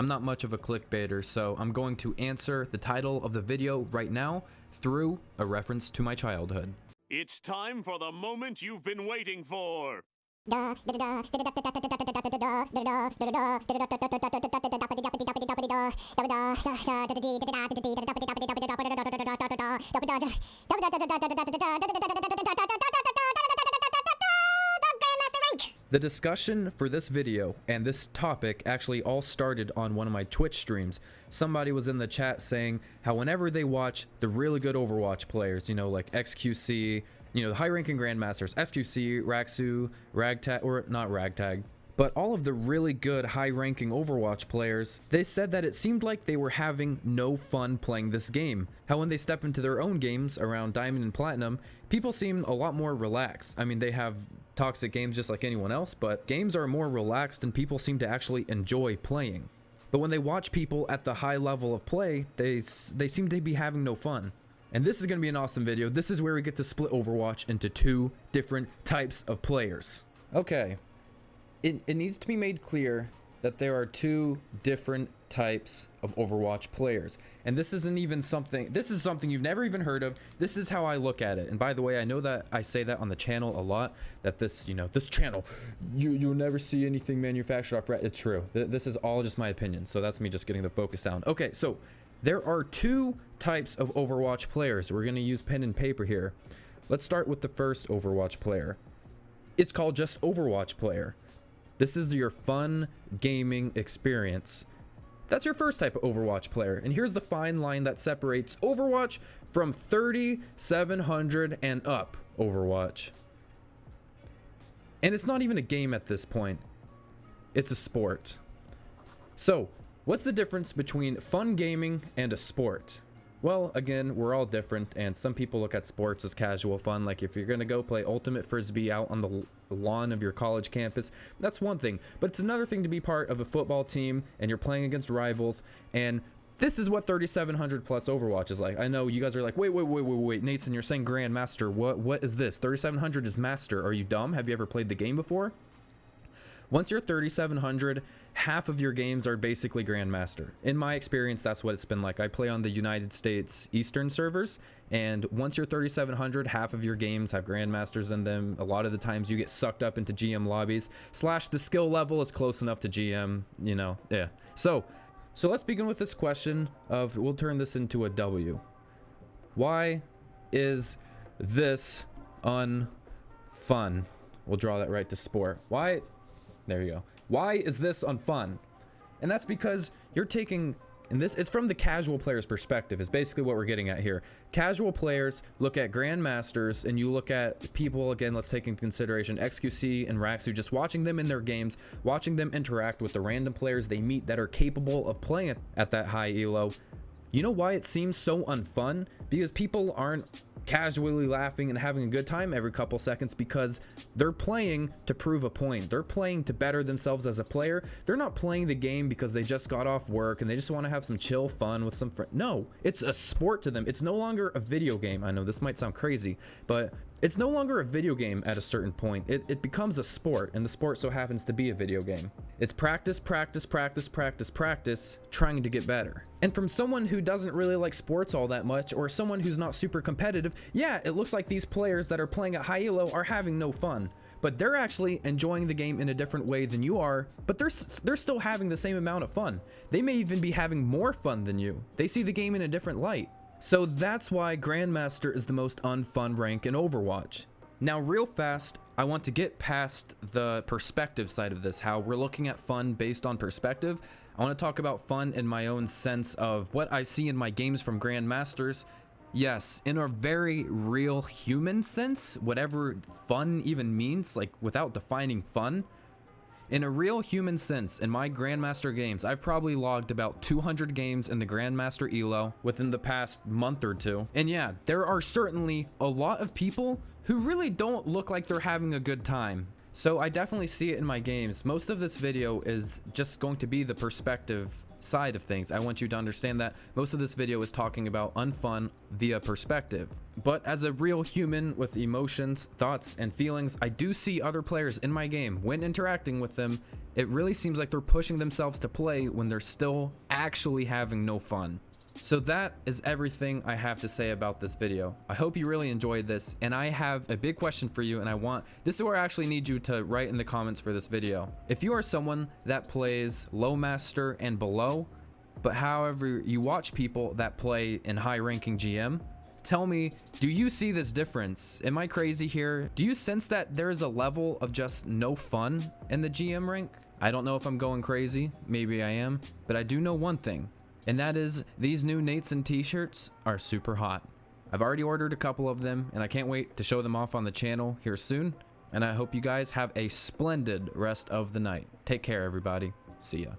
I'm not much of a clickbaiter, so I'm going to answer the title of the video right now through a reference to my childhood. It's time for the moment you've been waiting for. The discussion for this video and this topic actually all started on one of my Twitch streams. Somebody was in the chat saying how whenever they watch the really good Overwatch players, you know, like XQC, you know, the high-ranking Grandmasters, XQC, Raksu, Ragtag, or not Ragtag, but all of the really good high-ranking Overwatch players, they said that it seemed like they were having no fun playing this game. How when they step into their own games around Diamond and Platinum, people seem a lot more relaxed. I mean, they have toxic games just like anyone else, but games are more relaxed and people seem to actually enjoy playing. But when they watch people at the high level of play, they seem to be having no fun. And this is going to be an awesome video. This is where we get to split Overwatch into two different types of players. Okay. It needs to be made clear that there are two different types of Overwatch players. And this isn't even something, this is something you've never even heard of. This is how I look at it. And by the way, I know that I say that on the channel a lot, that this, you know, this channel, you'll never see anything manufactured off Reddit. It's true. This is all just my opinion. So that's me just getting the focus down. Okay, so there are two types of Overwatch players. We're going to use pen and paper here. Let's start with the first Overwatch player. It's called just Overwatch player. This is your fun gaming experience. That's your first type of Overwatch player. And here's the fine line that separates Overwatch from 3700 and up Overwatch. And it's not even a game at this point. It's a sport. So, what's the difference between fun gaming and a sport? Well, again, we're all different, and some people look at sports as casual fun. Like if you're going to go play ultimate frisbee out on the lawn of your college campus, that's one thing. But it's another thing to be part of a football team and you're playing against rivals. And this is what 3700 plus Overwatch is like. I know you guys are like, wait, Nateson, you're saying Grandmaster. What is this? 3700 is Master. Are you dumb? Have you ever played the game before? Once you're 3700, half of your games are basically Grandmaster. In my experience, that's what it's been like. I play on the United States Eastern servers, and once you're 3700, half of your games have Grandmasters in them. A lot of the times you get sucked up into GM lobbies, / the skill level is close enough to GM, you know, yeah. So let's begin with this question of, we'll turn this into a W. Why is this unfun? We'll draw that right to sport. Why? There you go. Why is this unfun? And that's because you're taking, and this, it's from the casual player's perspective, is basically what we're getting at here. Casual players look at Grandmasters, and you look at people, again, let's take into consideration XQC and Raksu, just watching them in their games, watching them interact with the random players they meet that are capable of playing at that high elo. You know why it seems so unfun? Because people aren't casually laughing and having a good time every couple seconds, because they're playing to prove a point. They're playing to better themselves as a player. They're not playing the game because they just got off work and they just want to have some chill fun with some friends. No, it's a sport to them. It's no longer a video game. I know this might sound crazy, but it's no longer a video game at a certain point. It becomes a sport, and the sport so happens to be a video game. It's practice, trying to get better. And from someone who doesn't really like sports all that much, or someone who's not super competitive, yeah, it looks like these players that are playing at high elo are having no fun. But they're actually enjoying the game in a different way than you are, but they're still having the same amount of fun. They may even be having more fun than you. They see the game in a different light. So that's why Grandmaster is the most unfun rank in Overwatch. Now, real fast, I want to get past the perspective side of this, how we're looking at fun based on perspective. I want to talk about fun in my own sense of what I see in my games from Grandmasters. Yes, in a very real human sense, whatever fun even means, like without defining fun. In a real human sense, in my Grandmaster games, I've probably logged about 200 games in the Grandmaster Elo within the past month or two. And yeah, there are certainly a lot of people who really don't look like they're having a good time. So I definitely see it in my games. Most of this video is just going to be the perspective side of things. I want you to understand that most of this video is talking about Unfun via perspective. But as a real human with emotions, thoughts, and feelings, I do see other players in my game. When interacting with them, it really seems like they're pushing themselves to play when they're still actually having no fun. So that is everything I have to say about this video. I hope you really enjoyed this, and I have a big question for you, and this is where I actually need you to write in the comments for this video. If you are someone that plays low master and below, but however you watch people that play in high ranking GM, tell me, do you see this difference? Am I crazy here? Do you sense that there is a level of just no fun in the GM rank? I don't know if I'm going crazy, maybe I am, but I do know one thing. And that is, these new Nateson t-shirts are super hot. I've already ordered a couple of them, and I can't wait to show them off on the channel here soon. And I hope you guys have a splendid rest of the night. Take care, everybody. See ya.